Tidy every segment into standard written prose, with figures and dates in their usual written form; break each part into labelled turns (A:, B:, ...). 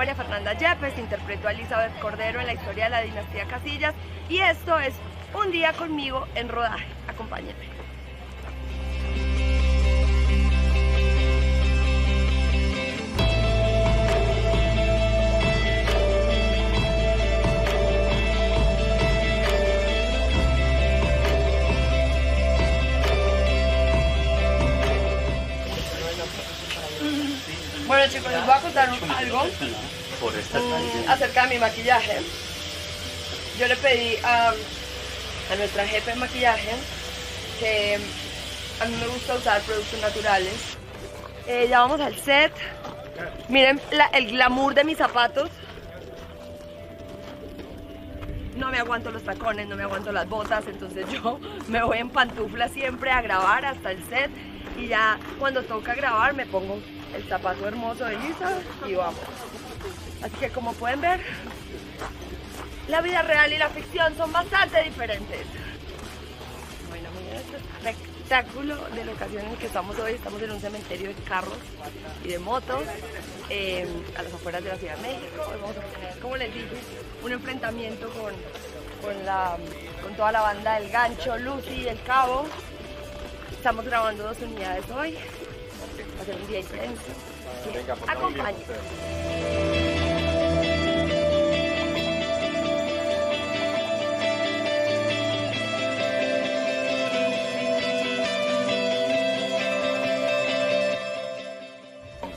A: María Fernanda Yepes, interpreto a Elizabeth Cordero en la historia de la dinastía Casillas y esto es Un día conmigo en rodaje. Acompáñenme. Bueno chicos, les voy a contar algo acerca de mi maquillaje. Yo le pedí a nuestra jefe de maquillaje que a mí me gusta usar productos naturales. Ya vamos al set. Miren el glamour de mis zapatos. No me aguanto los tacones, no me aguanto las botas, entonces yo me voy en pantufla siempre a grabar hasta el set y ya cuando toca grabar me pongo el zapato hermoso de Lisa y vamos. Así que como pueden ver, la vida real y la ficción son bastante diferentes. Bueno, miren este espectáculo de locación en el que estamos hoy. Estamos en un cementerio de carros y de motos a las afueras de la Ciudad de México. Hoy vamos a tener, como les dije, un enfrentamiento con toda la banda del Gancho, Lucy y El Cabo. Estamos grabando 2 unidades hoy. Va a ser un día intenso. Acompáñenme.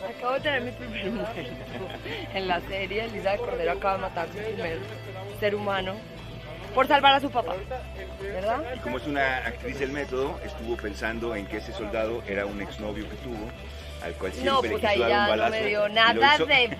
A: Acabo de tener mi primer momento en la serie. Elizabeth Cordero acaba de matar a su primer ser humano por salvar a su papá, ¿verdad?
B: Y como es una actriz del método, estuvo pensando en que ese soldado era un exnovio que tuvo, al cual siempre
A: no, pues
B: le quiso
A: ahí
B: dar un
A: ya
B: balazo.
A: no me dio nada de...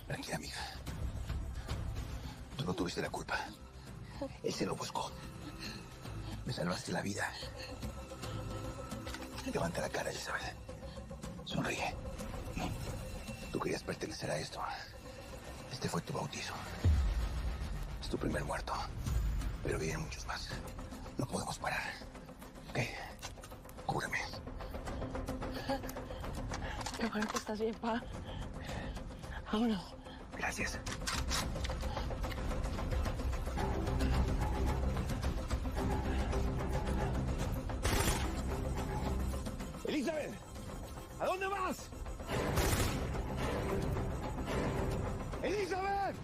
C: Tranquila, amiga. Tú no tuviste la culpa. Él se lo buscó. Me salvaste la vida. Levanta la cara, Elizabeth. Sonríe. Tú querías pertenecer a esto. Este fue tu bautizo. Es tu primer muerto. Pero vienen muchos más. No podemos parar. ¿Ok? Cúbreme.
A: Qué bueno que estás bien, pa. Vámonos.
C: Gracias.
D: Elizabeth, ¿a dónde vas? Elizabeth.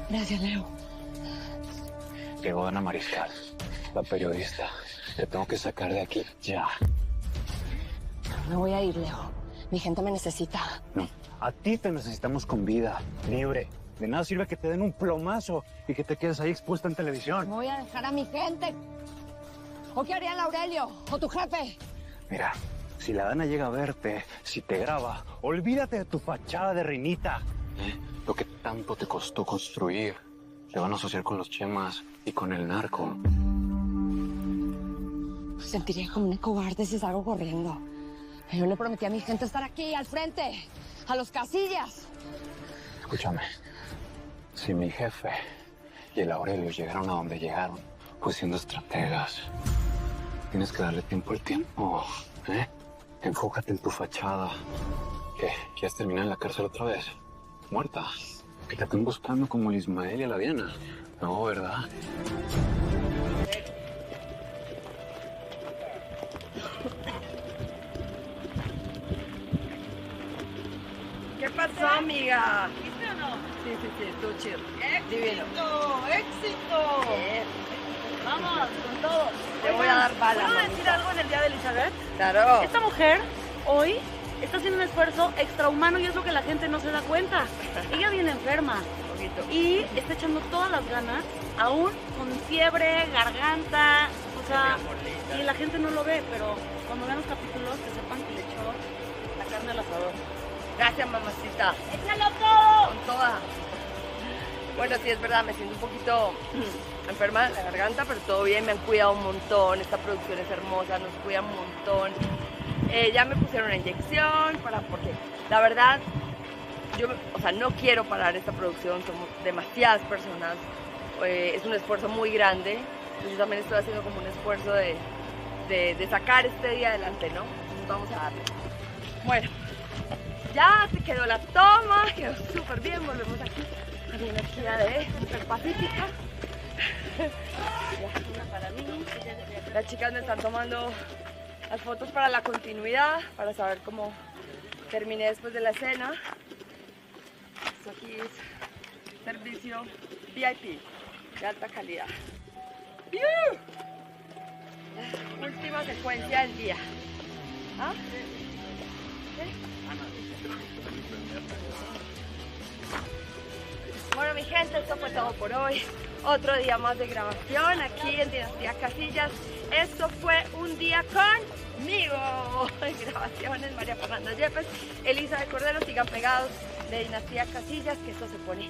A: Gracias, Leo.
E: Llegó Ana Mariscal, la periodista. Te tengo que sacar de aquí ya.
A: Me voy a ir, Leo. Mi gente me necesita.
E: No, a ti te necesitamos con vida, libre. De nada sirve que te den un plomazo y que te quedes ahí expuesta en televisión.
A: Voy a dejar a mi gente. ¿O qué haría el Aurelio? ¿O tu jefe?
E: Mira, si la Dana llega a verte, si te graba, olvídate de tu fachada de reinita. Lo que tanto te costó construir. Te van a asociar con los Chemas y con el narco.
A: Me sentiría como una cobarde si salgo corriendo. Yo le prometí a mi gente estar aquí, al frente, a los Casillas.
E: Escúchame, si mi jefe y el Aurelio llegaron a donde llegaron, pues siendo estrategas, tienes que darle tiempo al tiempo, ¿eh? Enfócate en tu fachada. ¿Qué? ¿Quieres terminar en la cárcel otra vez? ¿Muerta? Que te estén buscando como el Ismael y a la Diana. No, ¿verdad?
A: ¿Qué pasó, amiga?
F: ¿Viste o no?
A: Sí, estuvo chido. Divino.
F: ¡Éxito! Vamos, con todo.
A: Te voy a dar bala,
F: ¿Puedo
A: mamita.
F: decir algo en el día de Elizabeth?
A: Claro.
F: Esta mujer hoy está haciendo un esfuerzo extrahumano y es lo que la gente no se da cuenta. Ella viene enferma
A: Un poquito.
F: y está echando todas las ganas, aún con fiebre, garganta, o sea, y la gente no lo ve, pero cuando vean los capítulos que sepan que le echó la carne al asador.
A: Gracias, mamacita.
F: ¡Échalo todo!
A: Con toda. Bueno, sí, es verdad, me siento un poquito enferma de la garganta, pero todo bien, me han cuidado un montón. Esta producción es hermosa, nos cuidan un montón. Ya me pusieron una inyección porque la verdad, no quiero parar esta producción, somos demasiadas personas, es un esfuerzo muy grande, entonces yo también estoy haciendo como un esfuerzo de sacar este día adelante, ¿no? Entonces vamos a darle. Bueno, ya se quedó la toma, quedó súper bien, volvemos aquí a mi energía de mujer pacífica.
F: Una para mí.
A: Las chicas me están tomando las fotos para la continuidad, para saber cómo terminé después de la escena. Esto aquí es servicio VIP de alta calidad. ¡Yuh! Última secuencia del día. ¿Ah? Bueno, mi gente, esto fue todo por hoy. Otro día más de grabación aquí en Dinastía Casillas. Esto fue un día conmigo. Grabaciones, María Fernanda Yepes, Elizabeth Cordero, sigan pegados de Dinastía Casillas, que esto se pone